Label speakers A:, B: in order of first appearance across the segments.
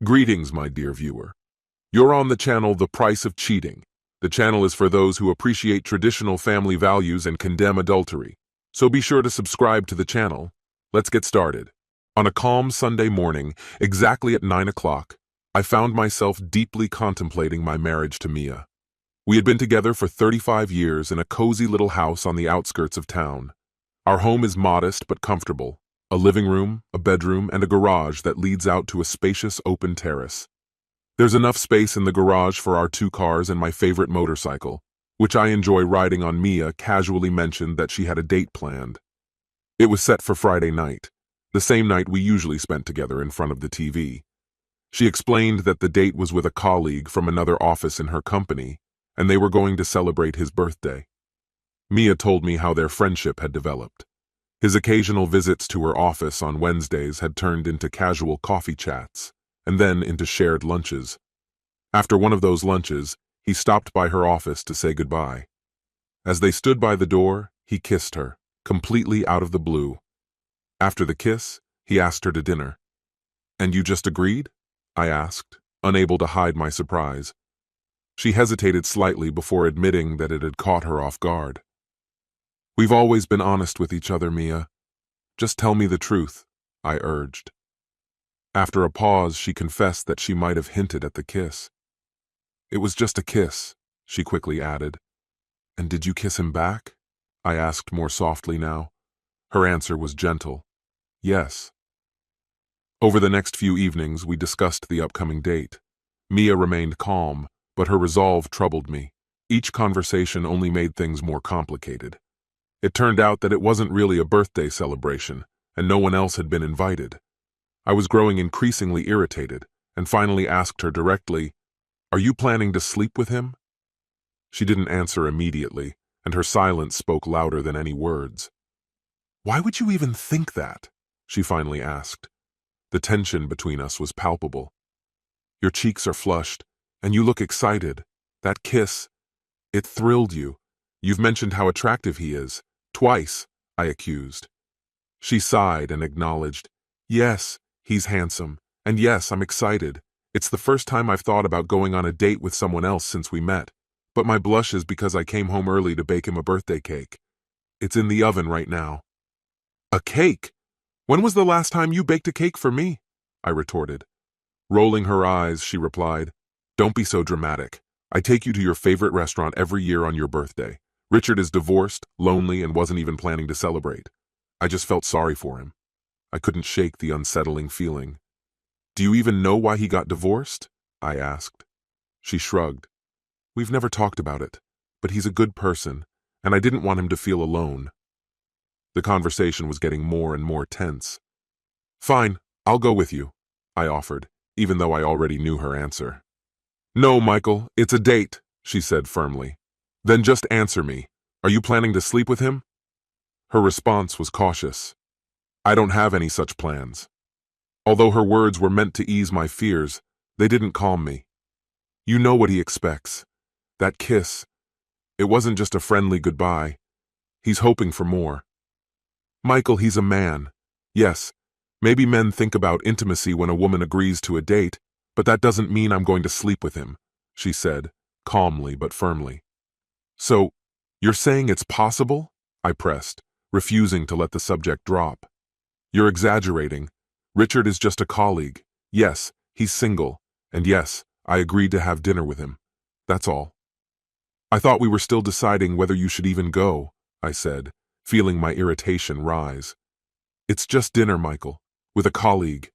A: Greetings, my dear viewer. You're on the channel The Price of Cheating. The channel is for those who appreciate traditional family values and condemn adultery. So be sure to subscribe to the channel. Let's get started. On a calm Sunday morning, exactly at 9 o'clock, I found myself deeply contemplating my marriage to Mia. We had been together for 35 years in a cozy little house on the outskirts of town. Our home is modest but comfortable. A living room, a bedroom, and a garage that leads out to a spacious open terrace. There's enough space in the garage for our 2 cars and my favorite motorcycle, which I enjoy riding on. Mia casually mentioned that she had a date planned. It was set for Friday night, the same night we usually spent together in front of the TV. She explained that the date was with a colleague from another office in her company, and they were going to celebrate his birthday. Mia told me how their friendship had developed. His occasional visits to her office on Wednesdays had turned into casual coffee chats, and then into shared lunches. After one of those lunches, he stopped by her office to say goodbye. As they stood by the door, he kissed her, completely out of the blue. After the kiss, he asked her to dinner. "And you just agreed?" I asked, unable to hide my surprise. She hesitated slightly before admitting that it had caught her off guard. "We've always been honest with each other, Mia. Just tell me the truth," I urged. After a pause, she confessed that she might have hinted at the kiss. "It was just a kiss," she quickly added. "And did you kiss him back?" I asked more softly now. Her answer was gentle. "Yes." Over the next few evenings, we discussed the upcoming date. Mia remained calm, but her resolve troubled me. Each conversation only made things more complicated. It turned out that it wasn't really a birthday celebration, and no one else had been invited. I was growing increasingly irritated, and finally asked her directly, "Are you planning to sleep with him?" She didn't answer immediately, and her silence spoke louder than any words. "Why would you even think that?" she finally asked. The tension between us was palpable. "Your cheeks are flushed, and you look excited. That kiss, it thrilled you. You've mentioned how attractive he is. Twice," I accused. She sighed and acknowledged, "Yes, he's handsome. And yes, I'm excited. It's the first time I've thought about going on a date with someone else since we met. But my blush is because I came home early to bake him a birthday cake. It's in the oven right now." "A cake? When was the last time you baked a cake for me?" I retorted. Rolling her eyes, she replied, "Don't be so dramatic. I take you to your favorite restaurant every year on your birthday. Richard is divorced, lonely, and wasn't even planning to celebrate. I just felt sorry for him." I couldn't shake the unsettling feeling. "Do you even know why he got divorced?" I asked. She shrugged. "We've never talked about it, but he's a good person, and I didn't want him to feel alone." The conversation was getting more and more tense. "Fine, I'll go with you," I offered, even though I already knew her answer. "No, Michael, it's a date," she said firmly. "Then just answer me. Are you planning to sleep with him?" Her response was cautious. "I don't have any such plans." Although her words were meant to ease my fears, they didn't calm me. "You know what he expects. That kiss. It wasn't just a friendly goodbye. He's hoping for more." "Michael, he's a man. Yes, maybe men think about intimacy when a woman agrees to a date, but that doesn't mean I'm going to sleep with him," she said, calmly but firmly. "So, you're saying it's possible?" I pressed, refusing to let the subject drop. "You're exaggerating. Richard is just a colleague. Yes, he's single, and yes, I agreed to have dinner with him. That's all." "I thought we were still deciding whether you should even go," I said, feeling my irritation rise. "It's just dinner, Michael, with a colleague.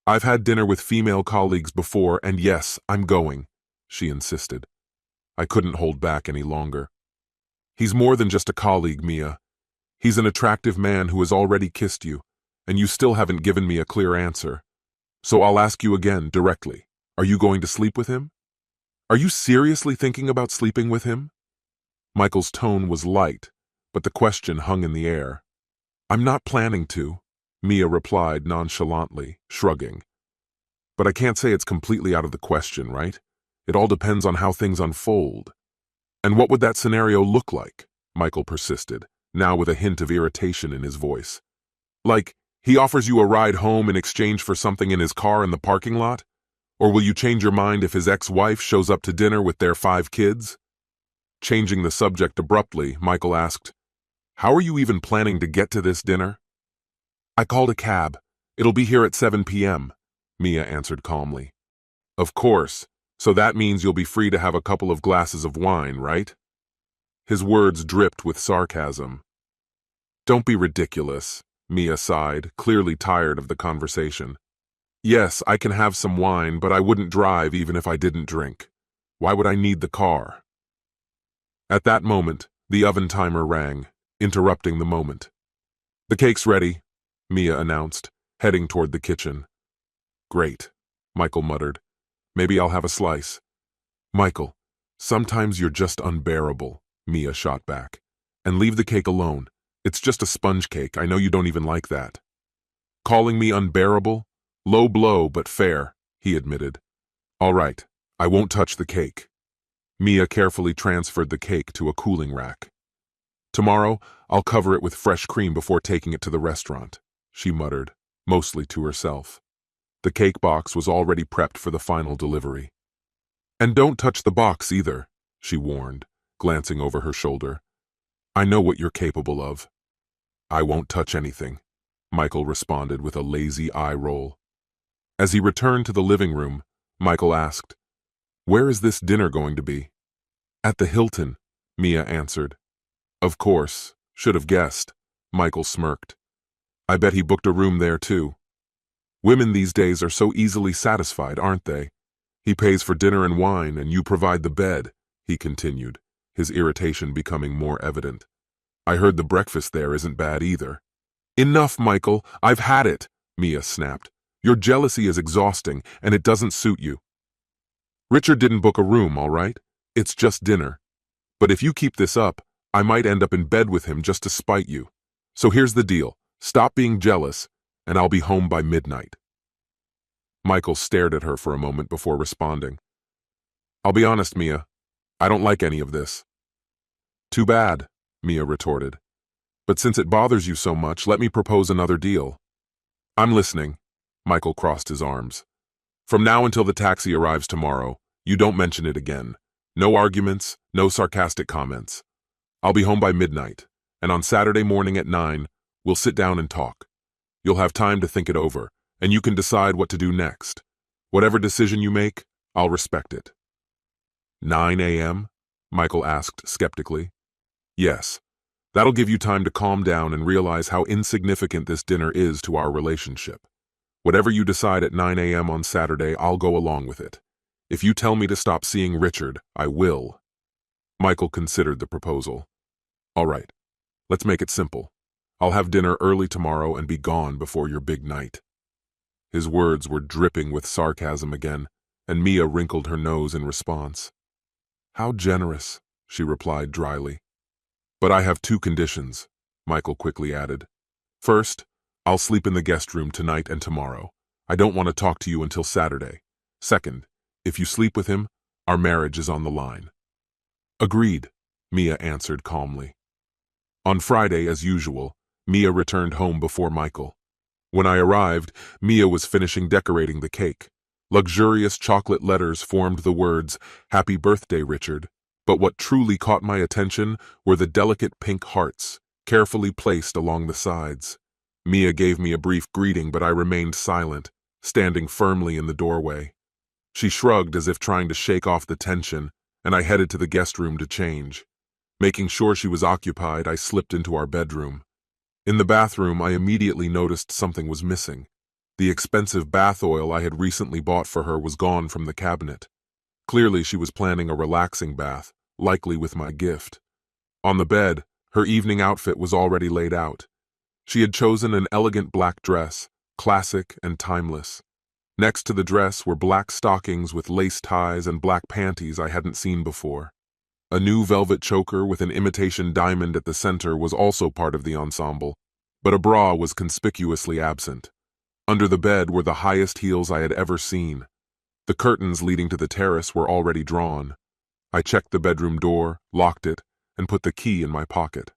A: I've had dinner with female colleagues before, and yes, I'm going," she insisted. I couldn't hold back any longer. "He's more than just a colleague, Mia. He's an attractive man who has already kissed you, and you still haven't given me a clear answer. So I'll ask you again, directly. Are you going to sleep with him? Are you seriously thinking about sleeping with him?" Michael's tone was light, but the question hung in the air. "I'm not planning to," Mia replied nonchalantly, shrugging. "But I can't say it's completely out of the question, right? It all depends on how things unfold." "And what would that scenario look like?" Michael persisted, now with a hint of irritation in his voice. "Like, he offers you a ride home in exchange for something in his car in the parking lot? Or will you change your mind if his ex-wife shows up to dinner with their 5 kids? Changing the subject abruptly, Michael asked, "How are you even planning to get to this dinner?" "I called a cab. It'll be here at 7 p.m., Mia answered calmly. "Of course, so that means you'll be free to have a couple of glasses of wine, right?" His words dripped with sarcasm. "Don't be ridiculous," Mia sighed, clearly tired of the conversation. "Yes, I can have some wine, but I wouldn't drive even if I didn't drink. Why would I need the car?" At that moment, the oven timer rang, interrupting the moment. "The cake's ready," Mia announced, heading toward the kitchen. "Great," Michael muttered. "Maybe I'll have a slice." "Michael, sometimes you're just unbearable," Mia shot back. "And leave the cake alone. It's just a sponge cake. I know you don't even like that." "Calling me unbearable? Low blow, but fair," he admitted. "All right, I won't touch the cake." Mia carefully transferred the cake to a cooling rack. "Tomorrow, I'll cover it with fresh cream before taking it to the restaurant," she muttered, mostly to herself. The cake box was already prepped for the final delivery. "And don't touch the box either," she warned, glancing over her shoulder. "I know what you're capable of." "I won't touch anything," Michael responded with a lazy eye roll. As he returned to the living room, Michael asked, "Where is this dinner going to be?" "At the Hilton," Mia answered. "Of course, should have guessed," Michael smirked. "I bet he booked a room there too. Women these days are so easily satisfied, aren't they? He pays for dinner and wine, and you provide the bed," he continued, his irritation becoming more evident. "I heard the breakfast there isn't bad either." "Enough, Michael, I've had it," Mia snapped. "Your jealousy is exhausting, and it doesn't suit you. Richard didn't book a room, all right? It's just dinner. But if you keep this up, I might end up in bed with him just to spite you. So here's the deal. Stop being jealous, and I'll be home by midnight." Michael stared at her for a moment before responding. "I'll be honest, Mia. I don't like any of this." "Too bad," Mia retorted. "But since it bothers you so much, let me propose another deal." "I'm listening." Michael crossed his arms. "From now until the taxi arrives tomorrow, you don't mention it again. No arguments, no sarcastic comments. I'll be home by midnight, and on Saturday morning at 9, we'll sit down and talk. You'll have time to think it over, and you can decide what to do next. Whatever decision you make, I'll respect it." 9 a.m.? Michael asked skeptically. "Yes. That'll give you time to calm down and realize how insignificant this dinner is to our relationship. Whatever you decide at 9 a.m. on Saturday, I'll go along with it. If you tell me to stop seeing Richard, I will." Michael considered the proposal. "All right, let's make it simple. I'll have dinner early tomorrow and be gone before your big night." His words were dripping with sarcasm again, and Mia wrinkled her nose in response. "How generous," she replied dryly. "But I have 2 conditions," Michael quickly added. "First, I'll sleep in the guest room tonight and tomorrow. I don't want to talk to you until Saturday. Second, if you sleep with him, our marriage is on the line." "Agreed," Mia answered calmly. On Friday, as usual, Mia returned home before Michael. When I arrived, Mia was finishing decorating the cake. Luxurious chocolate letters formed the words, "Happy Birthday, Richard." But what truly caught my attention were the delicate pink hearts, carefully placed along the sides. Mia gave me a brief greeting, but I remained silent, standing firmly in the doorway. She shrugged as if trying to shake off the tension, and I headed to the guest room to change. Making sure she was occupied, I slipped into our bedroom. In the bathroom, I immediately noticed something was missing. The expensive bath oil I had recently bought for her was gone from the cabinet. Clearly, she was planning a relaxing bath, likely with my gift. On the bed, her evening outfit was already laid out. She had chosen an elegant black dress, classic and timeless. Next to the dress were black stockings with lace ties and black panties I hadn't seen before. A new velvet choker with an imitation diamond at the center was also part of the ensemble, but a bra was conspicuously absent. Under the bed were the highest heels I had ever seen. The curtains leading to the terrace were already drawn. I checked the bedroom door, locked it, and put the key in my pocket.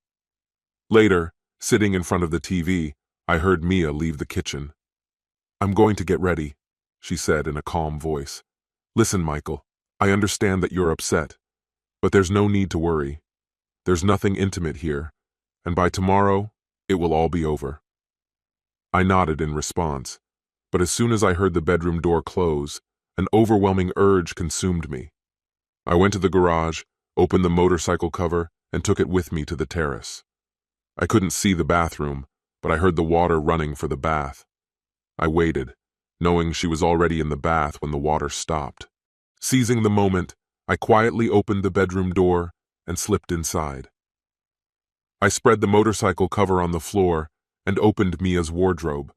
A: Later, sitting in front of the TV, I heard Mia leave the kitchen. "I'm going to get ready," she said in a calm voice. Listen, Michael, I understand that you're upset, but there's no need to worry. There's nothing intimate here, and by tomorrow, it will all be over. I nodded in response, but as soon as I heard the bedroom door close, an overwhelming urge consumed me. I went to the garage, opened the motorcycle cover, and took it with me to the terrace. I couldn't see the bathroom, but I heard the water running for the bath. I waited, knowing she was already in the bath when the water stopped. Seizing the moment, I quietly opened the bedroom door and slipped inside. I spread the motorcycle cover on the floor and opened Mia's wardrobe.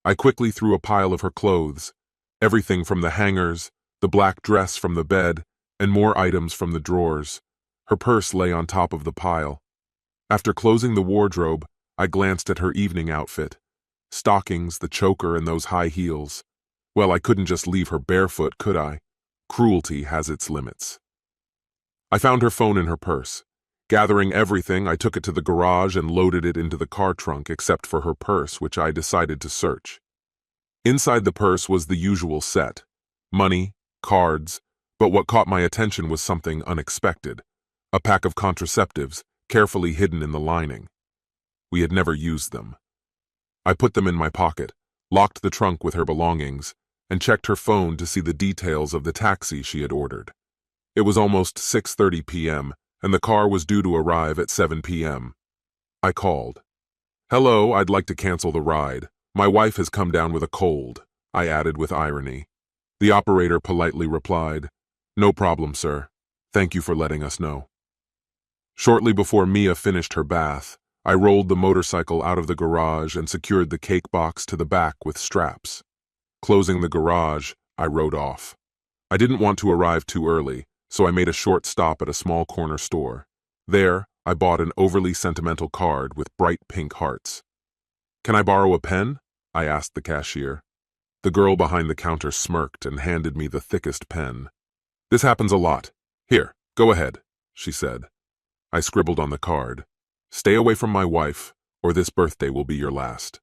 A: I quickly threw a pile of her clothes, everything from the hangers, the black dress from the bed, and more items from the drawers. Her purse lay on top of the pile. After closing the wardrobe, I glanced at her evening outfit. Stockings, the choker, and those high heels. Well, I couldn't just leave her barefoot, could I? Cruelty has its limits. I found her phone in her purse. Gathering everything, I took it to the garage and loaded it into the car trunk except for her purse, which I decided to search. Inside the purse was the usual set: money, cards, but what caught my attention was something unexpected: a pack of contraceptives, carefully hidden in the lining. We had never used them. I put them in my pocket, locked the trunk with her belongings, and checked her phone to see the details of the taxi she had ordered. It was almost 6:30 p.m., and the car was due to arrive at 7 p.m. I called. "Hello, I'd like to cancel the ride. My wife has come down with a cold," I added with irony. The operator politely replied, "No problem, sir. Thank you for letting us know." Shortly before Mia finished her bath, I rolled the motorcycle out of the garage and secured the cake box to the back with straps. Closing the garage, I rode off. I didn't want to arrive too early, so I made a short stop at a small corner store. There, I bought an overly sentimental card with bright pink hearts. "Can I borrow a pen?" I asked the cashier. The girl behind the counter smirked and handed me the thickest pen. "This happens a lot. Here, go ahead," she said. I scribbled on the card, "Stay away from my wife, or this birthday will be your last."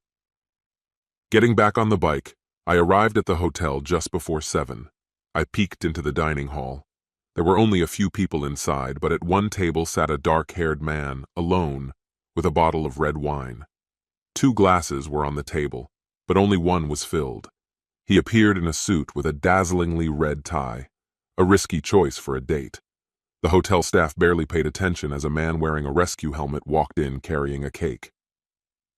A: Getting back on the bike, I arrived at the hotel just before 7. I peeked into the dining hall. There were only a few people inside, but at one table sat a dark-haired man, alone, with a bottle of red wine. 2 glasses were on the table, but only one was filled. He appeared in a suit with a dazzlingly red tie, a risky choice for a date. The hotel staff barely paid attention as a man wearing a rescue helmet walked in carrying a cake.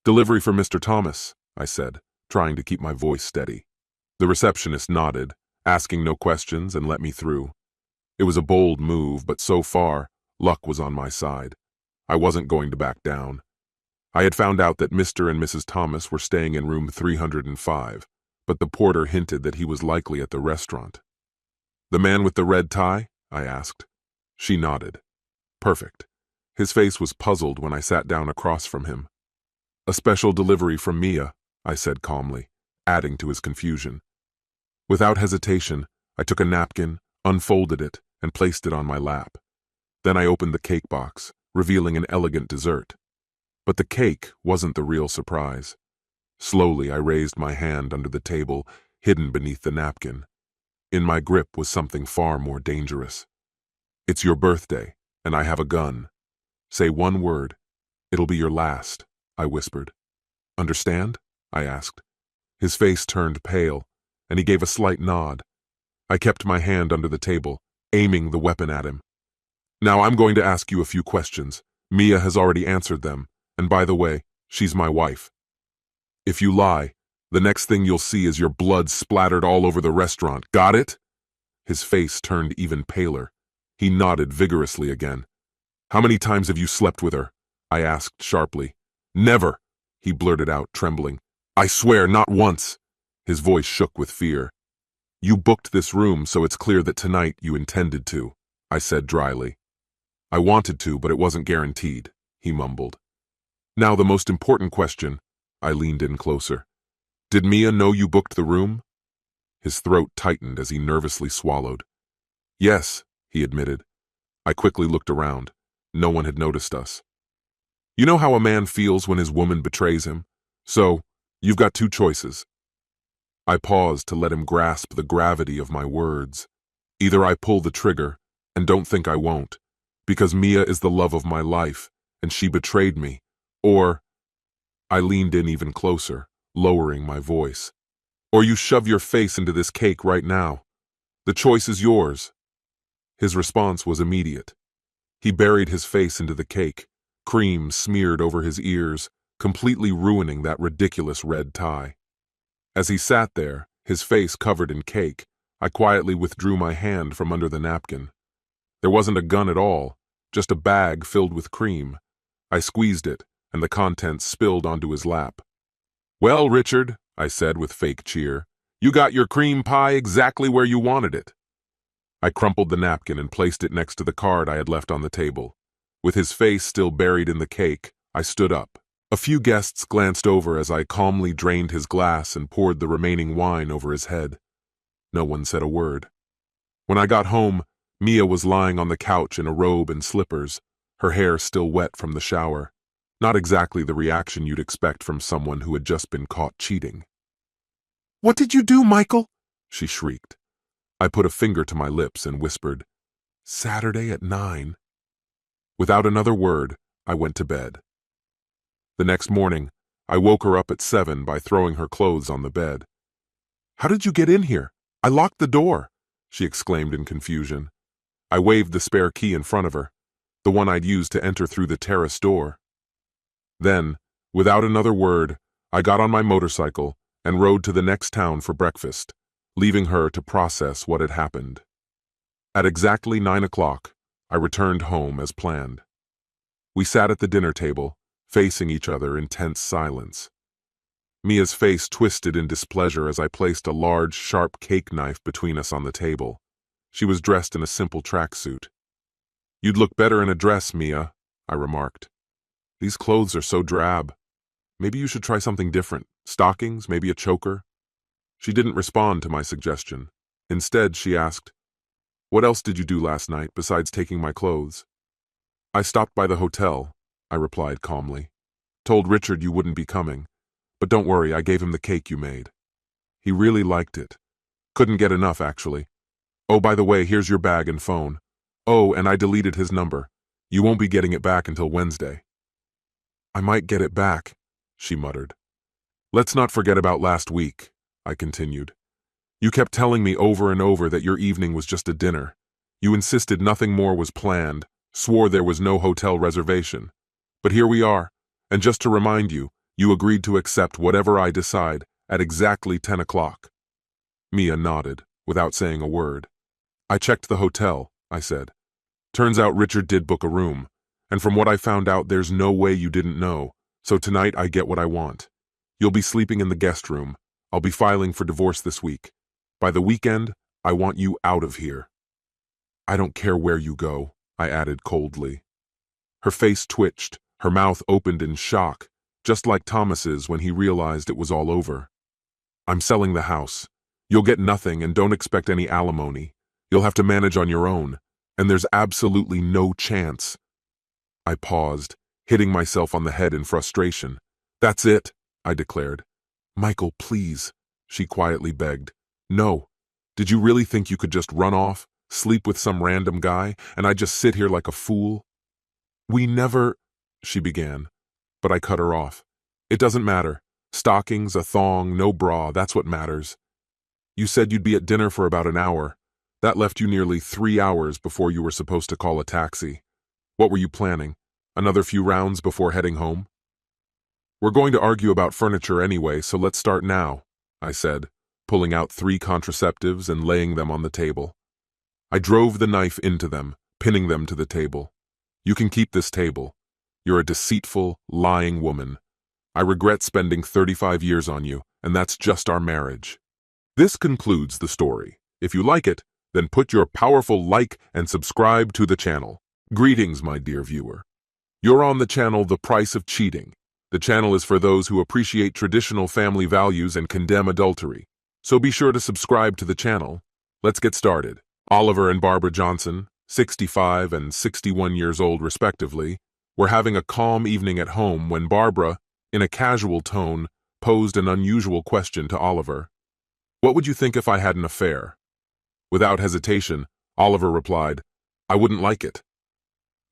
A: "Delivery for Mr. Thomas," I said, trying to keep my voice steady. The receptionist nodded, asking no questions, and let me through. It was a bold move, but so far, luck was on my side. I wasn't going to back down. I had found out that Mr. and Mrs. Thomas were staying in room 305, but the porter hinted that he was likely at the restaurant. "The man with the red tie?" I asked. She nodded. "Perfect." His face was puzzled when I sat down across from him. "A special delivery from Mia," I said calmly, adding to his confusion. Without hesitation, I took a napkin, unfolded it, and placed it on my lap. Then I opened the cake box, revealing an elegant dessert. But the cake wasn't the real surprise. Slowly, I raised my hand under the table, hidden beneath the napkin. In my grip was something far more dangerous. "It's your birthday, and I have a gun. Say one word. It'll be your last," I whispered. "Understand?" I asked. His face turned pale, and he gave a slight nod. I kept my hand under the table, aiming the weapon at him. "Now I'm going to ask you a few questions. Mia has already answered them, and by the way, she's my wife. If you lie, the next thing you'll see is your blood splattered all over the restaurant. Got it?" His face turned even paler. He nodded vigorously again. "How many times have you slept with her?" I asked sharply. "Never," he blurted out, trembling. "I swear, not once." His voice shook with fear. "You booked this room, so it's clear that tonight you intended to," I said dryly. "I wanted to, but it wasn't guaranteed," he mumbled. "Now the most important question." I leaned in closer. "Did Mia know you booked the room?" His throat tightened as he nervously swallowed. "Yes," he admitted. I quickly looked around. No one had noticed us. "You know how a man feels when his woman betrays him? So, you've got 2 choices. I paused to let him grasp the gravity of my words. Either I pull the trigger, and don't think I won't, because Mia is the love of my life, and she betrayed me, or I leaned in even closer, lowering my voice. Or you shove your face into this cake right now. The choice is yours. His response was immediate. He buried his face into the cake, cream smeared over his ears, completely ruining that ridiculous red tie. As he sat there, his face covered in cake, I quietly withdrew my hand from under the napkin. There wasn't a gun at all, just a bag filled with cream. I squeezed it, and the contents spilled onto his lap. "Well, Richard," I said with fake cheer, "you got your cream pie exactly where you wanted it." I crumpled the napkin and placed it next to the card I had left on the table. With his face still buried in the cake, I stood up. A few guests glanced over as I calmly drained his glass and poured the remaining wine over his head. No one said a word. When I got home, Mia was lying on the couch in a robe and slippers, her hair still wet from the shower. Not exactly the reaction you'd expect from someone who had just been caught cheating. "What did you do, Michael?" she shrieked. I put a finger to my lips and whispered, "Saturday at 9. Without another word, I went to bed. The next morning, I woke her up at 7 by throwing her clothes on the bed. "How did you get in here? I locked the door," she exclaimed in confusion. I waved the spare key in front of her, the one I'd used to enter through the terrace door. Then, without another word, I got on my motorcycle and rode to the next town for breakfast, leaving her to process what had happened. At exactly 9 o'clock, I returned home as planned. We sat at the dinner table, facing each other in tense silence. Mia's face twisted in displeasure as I placed a large, sharp cake knife between us on the table. She was dressed in a simple tracksuit. "You'd look better in a dress, Mia," I remarked. "These clothes are so drab. Maybe you should try something different. Stockings, maybe a choker." She didn't respond to my suggestion. Instead, she asked, "What else did you do last night besides taking my clothes?" "I stopped by the hotel," I replied calmly. "Told Richard you wouldn't be coming. But don't worry, I gave him the cake you made. He really liked it. Couldn't get enough, actually. Oh, by the way, here's your bag and phone. Oh, and I deleted his number. You won't be getting it back until Wednesday." "I might get it back," she muttered. "Let's not forget about last week," I continued. "You kept telling me over and over that your evening was just a dinner. You insisted nothing more was planned, swore there was no hotel reservation. But here we are, and just to remind you, you agreed to accept whatever I decide at exactly 10 o'clock. Mia nodded, without saying a word. "I checked the hotel," I said. "Turns out Richard did book a room, and from what I found out there's no way you didn't know, so tonight I get what I want. You'll be sleeping in the guest room. I'll be filing for divorce this week. By the weekend, I want you out of here." "I don't care where you go," I added coldly. Her face twitched, her mouth opened in shock, just like Thomas's when he realized it was all over. "I'm selling the house. You'll get nothing and don't expect any alimony. You'll have to manage on your own, and there's absolutely no chance." I paused, hitting myself on the head in frustration. "That's it," I declared. "Michael, please," she quietly begged. "No. Did you really think you could just run off, sleep with some random guy, and I'd just sit here like a fool?" "We never—" she began, but I cut her off. "It doesn't matter. Stockings, a thong, no bra, that's what matters. You said you'd be at dinner for about an hour. That left you nearly 3 hours before you were supposed to call a taxi. What were you planning? Another few rounds before heading home?" "We're going to argue about furniture anyway, so let's start now," I said, pulling out 3 contraceptives and laying them on the table. I drove the knife into them, pinning them to the table. "You can keep this table. You're a deceitful, lying woman. I regret spending 35 years on you, and that's just our marriage." This concludes the story. If you like it, then put your powerful like and subscribe to the channel. Greetings, my dear viewer. You're on the channel The Price of Cheating. The channel is for those who appreciate traditional family values and condemn adultery. So be sure to subscribe to the channel. Let's get started. Oliver and Barbara Johnson, 65 and 61 years old respectively, were having a calm evening at home when Barbara, in a casual tone, posed an unusual question to Oliver. What would you think if I had an affair? Without hesitation, Oliver replied, I wouldn't like it.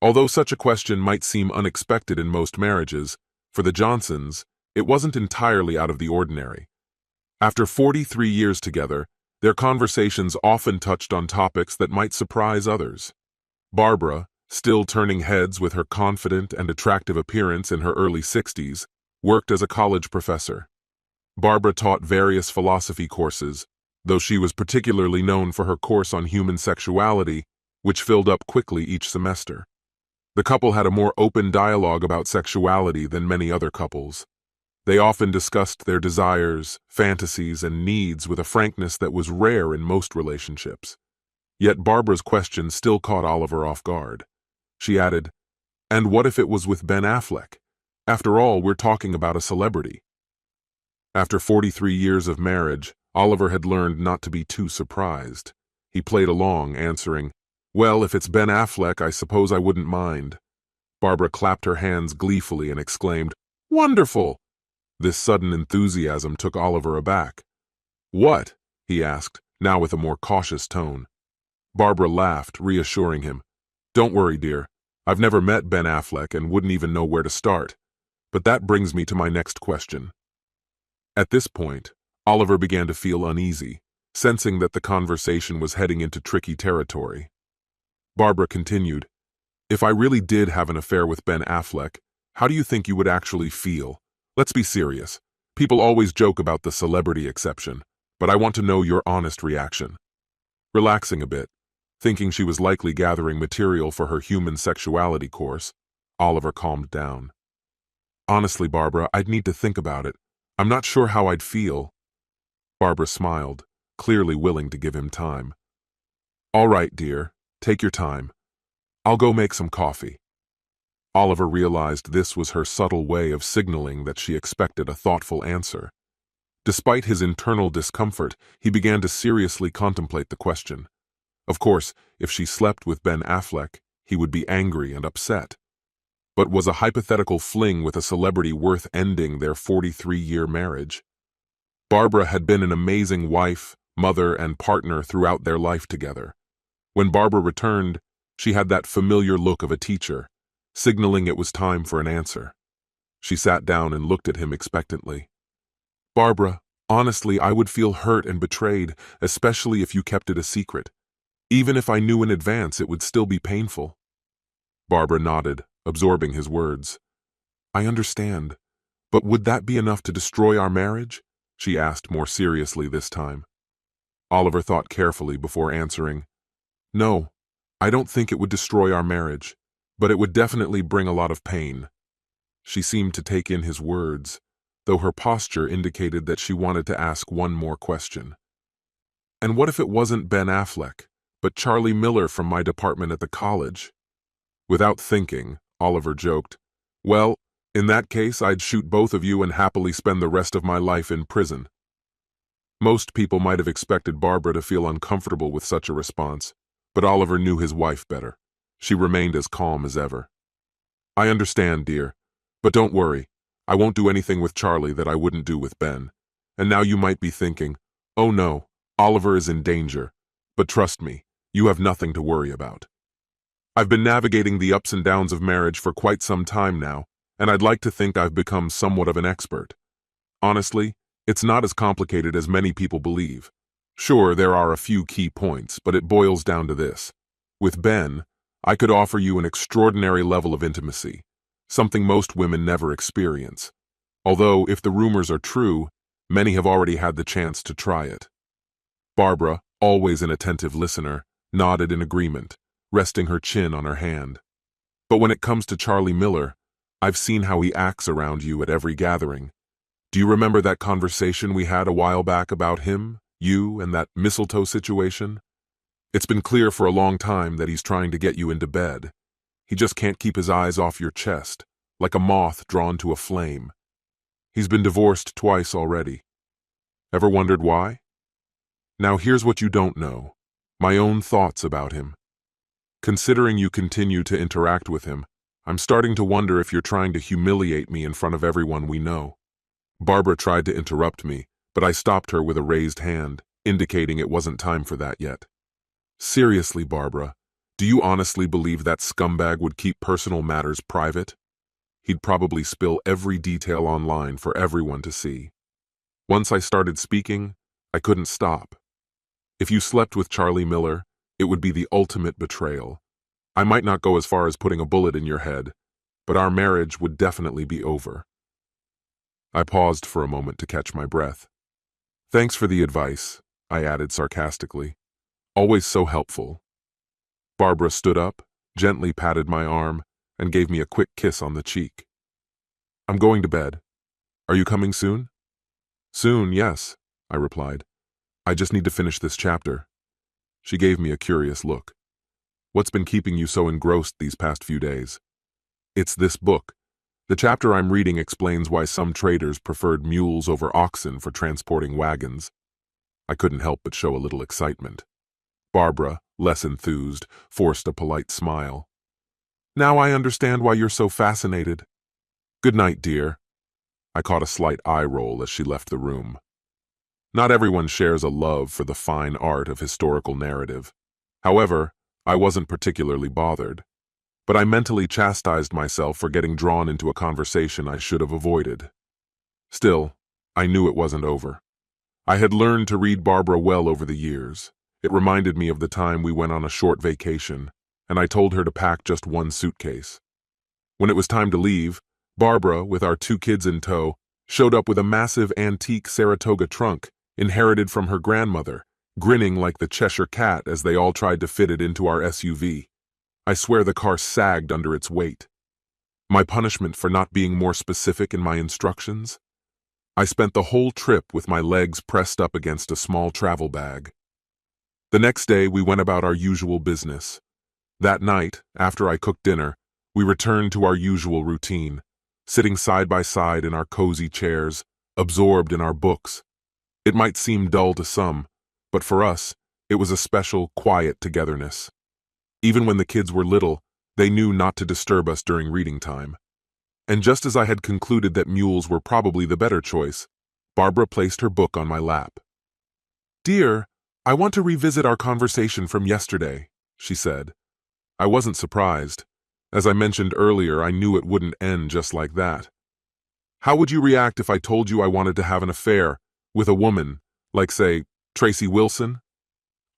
A: Although such a question might seem unexpected in most marriages, for the Johnsons, it wasn't entirely out of the ordinary. After 43 years together, their conversations often touched on topics that might surprise others. Barbara, still turning heads with her confident and attractive appearance in her early 60s, worked as a college professor. Barbara taught various philosophy courses, though she was particularly known for her course on human sexuality, which filled up quickly each semester. The couple had a more open dialogue about sexuality than many other couples. They often discussed their desires, fantasies, and needs with a frankness that was rare in most relationships. Yet Barbara's question still caught Oliver off guard. She added, "And what if it was with Ben Affleck? After all, we're talking about a celebrity." After 43 years of marriage, Oliver had learned not to be too surprised. He played along, answering, "Well, if it's Ben Affleck, I suppose I wouldn't mind." Barbara clapped her hands gleefully and exclaimed, "Wonderful!" This sudden enthusiasm took Oliver aback. "What?" he asked, now with a more cautious tone. Barbara laughed, reassuring him. "Don't worry, dear. I've never met Ben Affleck and wouldn't even know where to start. But that brings me to my next question." At this point, Oliver began to feel uneasy, sensing that the conversation was heading into tricky territory. Barbara continued, "If I really did have an affair with Ben Affleck, how do you think you would actually feel? Let's be serious. People always joke about the celebrity exception, but I want to know your honest reaction." Relaxing a bit, thinking she was likely gathering material for her human sexuality course, Oliver calmed down. "Honestly, Barbara, I'd need to think about it. I'm not sure how I'd feel." Barbara smiled, clearly willing to give him time. "All right, dear, take your time. I'll go make some coffee." Oliver realized this was her subtle way of signaling that she expected a thoughtful answer. Despite his internal discomfort, he began to seriously contemplate the question. Of course, if she slept with Ben Affleck, he would be angry and upset. But was a hypothetical fling with a celebrity worth ending their 43-year marriage? Barbara had been an amazing wife, mother, and partner throughout their life together. When Barbara returned, she had that familiar look of a teacher, signaling it was time for an answer. She sat down and looked at him expectantly. "Barbara, honestly, I would feel hurt and betrayed, especially if you kept it a secret. Even if I knew in advance, it would still be painful." Barbara nodded, absorbing his words. "I understand, but would that be enough to destroy our marriage?" she asked more seriously this time. Oliver thought carefully before answering, "No, I don't think it would destroy our marriage, but it would definitely bring a lot of pain." She seemed to take in his words, though her posture indicated that she wanted to ask one more question. "And what if it wasn't Ben Affleck, but Charlie Miller from my department at the college?" Without thinking, Oliver joked, "Well, in that case, I'd shoot both of you and happily spend the rest of my life in prison." Most people might have expected Barbara to feel uncomfortable with such a response, but Oliver knew his wife better. She remained as calm as ever. "I understand, dear, but don't worry. I won't do anything with Charlie that I wouldn't do with Ben. And now you might be thinking, oh no, Oliver is in danger. But trust me, you have nothing to worry about. I've been navigating the ups and downs of marriage for quite some time now, and I'd like to think I've become somewhat of an expert. Honestly, it's not as complicated as many people believe. Sure, there are a few key points, but it boils down to this. With Ben, I could offer you an extraordinary level of intimacy, something most women never experience. Although, if the rumors are true, many have already had the chance to try it." Barbara, always an attentive listener, nodded in agreement, resting her chin on her hand. "But when it comes to Charlie Miller, I've seen how he acts around you at every gathering. Do you remember that conversation we had a while back about him, you, and that mistletoe situation? It's been clear for a long time that he's trying to get you into bed. He just can't keep his eyes off your chest, like a moth drawn to a flame. He's been divorced twice already. Ever wondered why? Now here's what you don't know. My own thoughts about him. Considering you continue to interact with him, I'm starting to wonder if you're trying to humiliate me in front of everyone we know." Barbara tried to interrupt me, but I stopped her with a raised hand, indicating it wasn't time for that yet. Seriously, Barbara, do you honestly believe that scumbag would keep personal matters private? He'd probably spill every detail online for everyone to see. Once I started speaking, I couldn't stop. If you slept with Charlie Miller, it would be the ultimate betrayal. I might not go as far as putting a bullet in your head, but our marriage would definitely be over. I paused for a moment to catch my breath. Thanks for the advice, I added sarcastically. Always so helpful. Barbara stood up, gently patted my arm, and gave me a quick kiss on the cheek. I'm going to bed. Are you coming soon? Soon, yes, I replied. I just need to finish this chapter. She gave me a curious look. What's been keeping you so engrossed these past few days? It's this book. The chapter I'm reading explains why some traders preferred mules over oxen for transporting wagons. I couldn't help but show a little excitement. Barbara, less enthused, forced a polite smile. Now I understand why you're so fascinated. Good night, dear. I caught a slight eye roll as she left the room. Not everyone shares a love for the fine art of historical narrative. However, I wasn't particularly bothered. But I mentally chastised myself for getting drawn into a conversation I should have avoided. Still, I knew it wasn't over. I had learned to read Barbara well over the years. It reminded me of the time we went on a short vacation, and I told her to pack just one suitcase. When it was time to leave, Barbara, with our 2 kids in tow, showed up with a massive antique Saratoga trunk, inherited from her grandmother, grinning like the Cheshire Cat as they all tried to fit it into our SUV. I swear the car sagged under its weight. My punishment for not being more specific in my instructions? I spent the whole trip with my legs pressed up against a small travel bag. The next day, we went about our usual business. That night, after I cooked dinner, we returned to our usual routine, sitting side by side in our cozy chairs, absorbed in our books. It might seem dull to some, but for us, it was a special, quiet togetherness. Even when the kids were little, they knew not to disturb us during reading time. And just as I had concluded that mules were probably the better choice, Barbara placed her book on my lap. Dear, I want to revisit our conversation from yesterday, she said. I wasn't surprised. As I mentioned earlier, I knew it wouldn't end just like that. How would you react if I told you I wanted to have an affair with a woman, like, say, Tracy Wilson?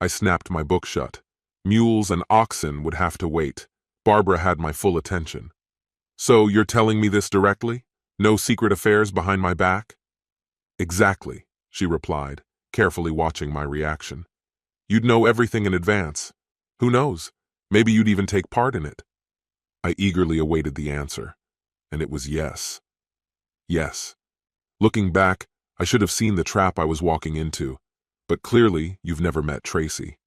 A: I snapped my book shut. Mules and oxen would have to wait. Barbara had my full attention. So you're telling me this directly? No secret affairs behind my back? Exactly, she replied, carefully watching my reaction. You'd know everything in advance. Who knows? Maybe you'd even take part in it. I eagerly awaited the answer, and it was yes. Yes. Looking back, I should have seen the trap I was walking into, but clearly you've never met Tracy.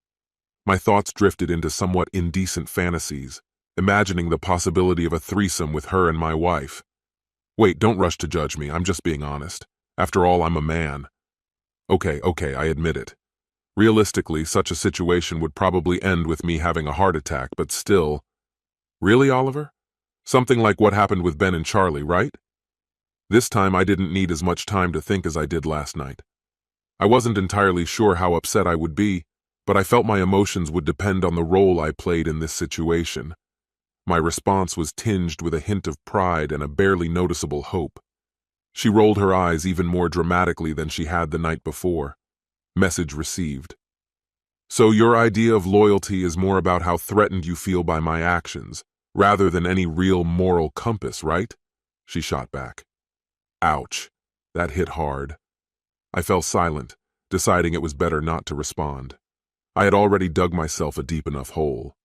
A: My thoughts drifted into somewhat indecent fantasies, imagining the possibility of a threesome with her and my wife. Wait, don't rush to judge me, I'm just being honest. After all, I'm a man. Okay, I admit it. Realistically, such a situation would probably end with me having a heart attack, but still. Really, Oliver? Something like what happened with Ben and Charlie, right? This time I didn't need as much time to think as I did last night. I wasn't entirely sure how upset I would be, but I felt my emotions would depend on the role I played in this situation. My response was tinged with a hint of pride and a barely noticeable hope. She rolled her eyes even more dramatically than she had the night before. Message received. So your idea of loyalty is more about how threatened you feel by my actions, rather than any real moral compass, right? She shot back. Ouch. That hit hard. I fell silent, deciding it was better not to respond. I had already dug myself a deep enough hole.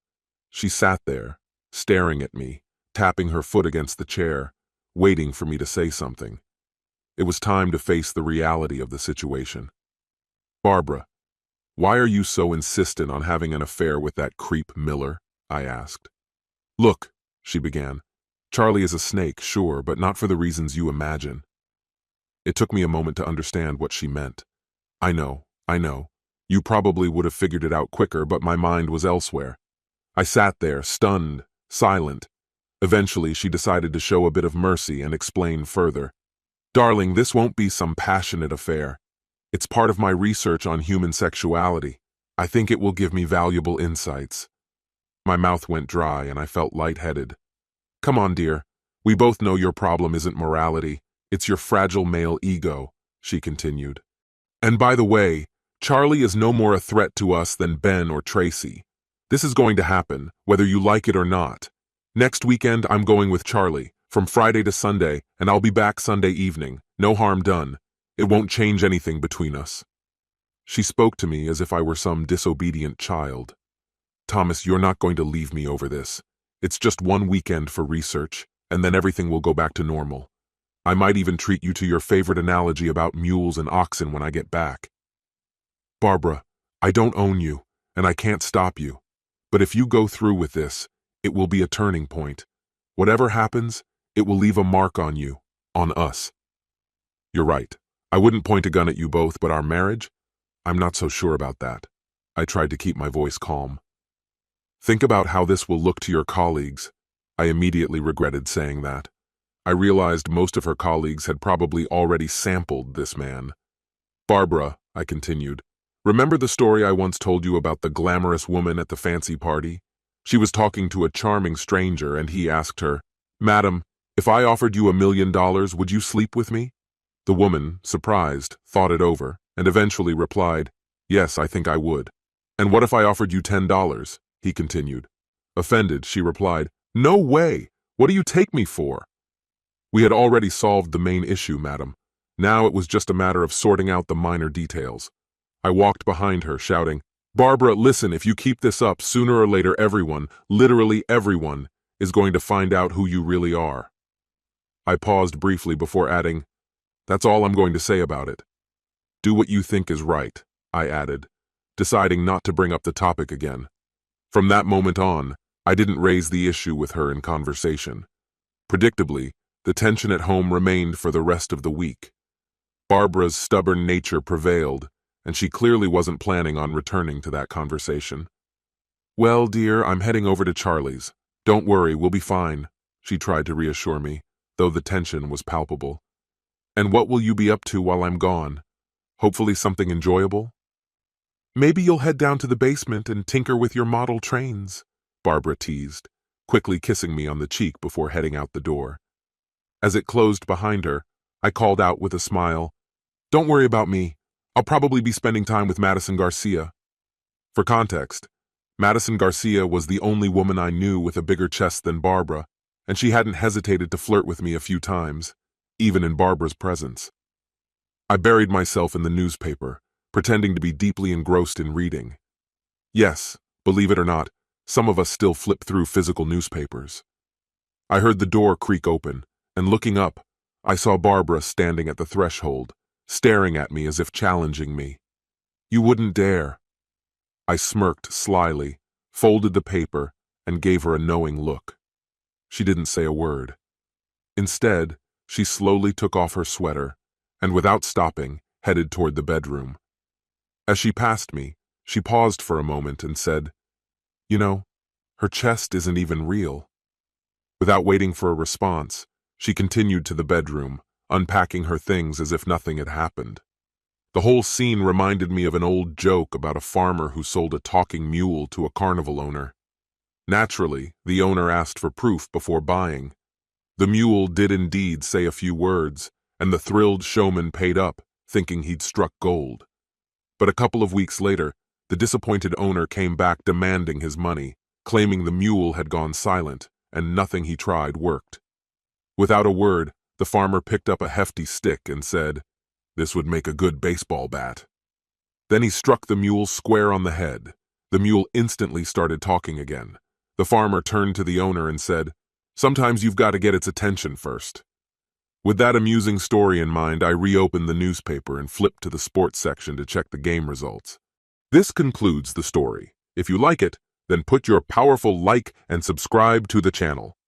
A: She sat there, staring at me, tapping her foot against the chair, waiting for me to say something. It was time to face the reality of the situation. Barbara, why are you so insistent on having an affair with that creep Miller? I asked. Look, she began. Charlie is a snake, sure, but not for the reasons you imagine. It took me a moment to understand what she meant. I know. You probably would have figured it out quicker, but my mind was elsewhere. I sat there, stunned, silent. Eventually, she decided to show a bit of mercy and explain further. Darling, this won't be some passionate affair. It's part of my research on human sexuality. I think it will give me valuable insights. My mouth went dry and I felt lightheaded. Come on, dear. We both know your problem isn't morality. It's your fragile male ego, she continued. And by the way, Charlie is no more a threat to us than Ben or Tracy. This is going to happen, whether you like it or not. Next weekend, I'm going with Charlie, from Friday to Sunday, and I'll be back Sunday evening. No harm done. It won't change anything between us. She spoke to me as if I were some disobedient child. Thomas, you're not going to leave me over this. It's just one weekend for research, and then everything will go back to normal. I might even treat you to your favorite analogy about mules and oxen when I get back. Barbara, I don't own you, and I can't stop you. But if you go through with this, it will be a turning point. Whatever happens, it will leave a mark on you, on us. You're right. I wouldn't point a gun at you both, but our marriage? I'm not so sure about that. I tried to keep my voice calm. Think about how this will look to your colleagues. I immediately regretted saying that. I realized most of her colleagues had probably already sampled this man. Barbara, I continued, remember the story I once told you about the glamorous woman at the fancy party? She was talking to a charming stranger and he asked her, Madam, if I offered you $1 million, would you sleep with me? The woman, surprised, thought it over and eventually replied, Yes, I think I would. And what if I offered you $10? He continued. Offended, she replied, No way! What do you take me for? We had already solved the main issue, madam. Now it was just a matter of sorting out the minor details. I walked behind her, shouting, Barbara, listen, if you keep this up, sooner or later everyone, literally everyone, is going to find out who you really are. I paused briefly before adding, That's all I'm going to say about it. Do what you think is right, I added, deciding not to bring up the topic again. From that moment on, I didn't raise the issue with her in conversation. Predictably, the tension at home remained for the rest of the week. Barbara's stubborn nature prevailed, and she clearly wasn't planning on returning to that conversation. Well, dear, I'm heading over to Charlie's. Don't worry, we'll be fine, she tried to reassure me, though the tension was palpable. And what will you be up to while I'm gone? Hopefully something enjoyable? Maybe you'll head down to the basement and tinker with your model trains, Barbara teased, quickly kissing me on the cheek before heading out the door. As it closed behind her, I called out with a smile, Don't worry about me. I'll probably be spending time with Madison Garcia. For context, Madison Garcia was the only woman I knew with a bigger chest than Barbara, and she hadn't hesitated to flirt with me a few times, even in Barbara's presence. I buried myself in the newspaper, pretending to be deeply engrossed in reading. Yes, believe it or not, some of us still flip through physical newspapers. I heard the door creak open, and looking up, I saw Barbara standing at the threshold, staring at me as if challenging me. You wouldn't dare. I smirked slyly, folded the paper, and gave her a knowing look. She didn't say a word. Instead, she slowly took off her sweater, and without stopping, headed toward the bedroom. As she passed me, she paused for a moment and said, You know, her chest isn't even real. Without waiting for a response, she continued to the bedroom, unpacking her things as if nothing had happened. The whole scene reminded me of an old joke about a farmer who sold a talking mule to a carnival owner. Naturally, the owner asked for proof before buying. The mule did indeed say a few words, and the thrilled showman paid up, thinking he'd struck gold. But a couple of weeks later, the disappointed owner came back demanding his money, claiming the mule had gone silent, and nothing he tried worked. Without a word, the farmer picked up a hefty stick and said, This would make a good baseball bat. Then he struck the mule square on the head. The mule instantly started talking again. The farmer turned to the owner and said, Sometimes you've got to get its attention first. With that amusing story in mind, I reopened the newspaper and flipped to the sports section to check the game results. This concludes the story. If you like it, then put your powerful like and subscribe to the channel.